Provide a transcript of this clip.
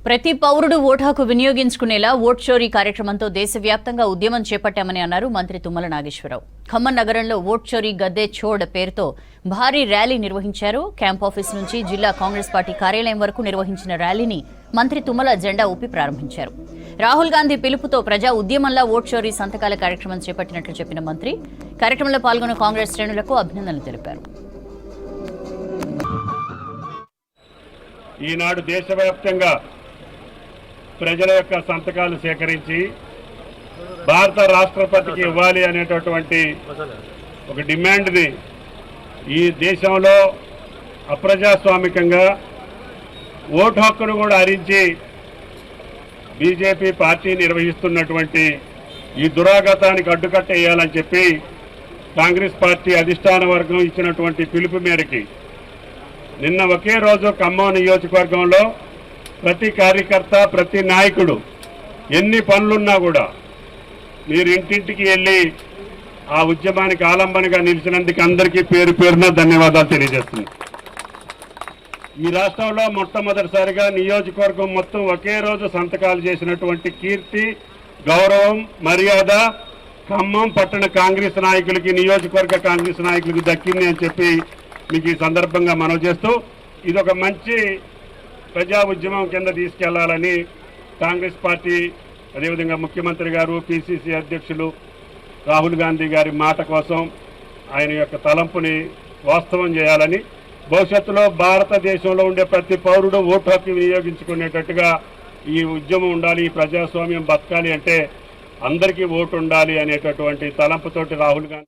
ప్రతి పౌరుడు ఓటు హక్కు వినియోగించుకునేలా ఓట్ చోరీ కార్యక్రమంతో దేశవ్యాప్తంగా ఉద్యమం చేపట్టామని అన్నారు మంత్రి తుమ్మల నాగేశ్వరరావు. ఖమ్మం నగరంలో ఓట్ చోరీ గద్దే ఛోడ్ పేరుతో భారీ ర్యాలీ నిర్వహించారు. క్యాంప్ ఆఫీస్ నుంచి జిల్లా కాంగ్రెస్ పార్టీ కార్యాలయం వరకు నిర్వహించిన ర్యాలీని మంత్రి తుమ్మల జెండా ఊపి ప్రారంభించారు. రాహుల్ గాంధీ పిలుపుతో ప్రజా ఉద్యమంలా ఓట్ చోరీ సంతకాల కార్యక్రమం చేపట్టినట్లు చెప్పిన మంత్రి కార్యక్రమంలో పాల్గొన్న కాంగ్రెస్ శ్రేణులకు అభినందనలు తెలిపారు. ఈనాడు దేశవ్యాప్తంగా ప్రజల యొక్క సంతకాలు సేకరించి భారత రాష్ట్రపతికి ఇవ్వాలి అనేటటువంటి ఒక డిమాండ్ని ఈ దేశంలో అప్రజాస్వామికంగా ఓటు హక్కును కూడా హరించి బీజేపీ పార్టీ నిర్వహిస్తున్నటువంటి ఈ దురాగతానికి అడ్డుకట్ట వేయాలని చెప్పి కాంగ్రెస్ పార్టీ అధిష్టాన వర్గం ఇచ్చినటువంటి పిలుపు మేరకి నిన్న ఒకే రోజు ఖమ్మం నియోజకవర్గంలో ప్రతి కార్యకర్త ప్రతి నాయకుడు ఎన్ని పనులున్నా కూడా మీరు ఇంటింటికి వెళ్ళి ఆ ఉద్యమానికి ఆలంబనగా నిలిచినందుకు అందరికీ పేరు పేరున ధన్యవాదాలు తెలియజేస్తున్నాను. ఈ రాష్ట్రంలో మొట్టమొదటిసారిగా నియోజకవర్గం మొత్తం ఒకే రోజు సంతకాలు చేసినటువంటి కీర్తి, గౌరవం, మర్యాద ఖమ్మం పట్టణ కాంగ్రెస్ నాయకులకి, నియోజకవర్గ కాంగ్రెస్ నాయకులకి దక్కింది అని చెప్పి మీకు ఈ సందర్భంగా మనవి చేస్తూ ఇది ఒక మంచి ప్రజా ఉద్యమం కింద తీసుకెళ్లాలని కాంగ్రెస్ పార్టీ, అదేవిధంగా ముఖ్యమంత్రి గారు, పిసిసి అధ్యక్షులు రాహుల్ గాంధీ గారి మాట కోసం ఆయన యొక్క తలంపుని వాస్తవం చేయాలని, భవిష్యత్తులో భారతదేశంలో ఉండే ప్రతి పౌరుడు ఓటు హక్కు వినియోగించుకునేటట్టుగా ఈ ఉద్యమం ఉండాలి, ఈ ప్రజాస్వామ్యం బతకాలి అంటే అందరికీ ఓటు ఉండాలి అనేటటువంటి తలంపుతోటి రాహుల్ గాంధీ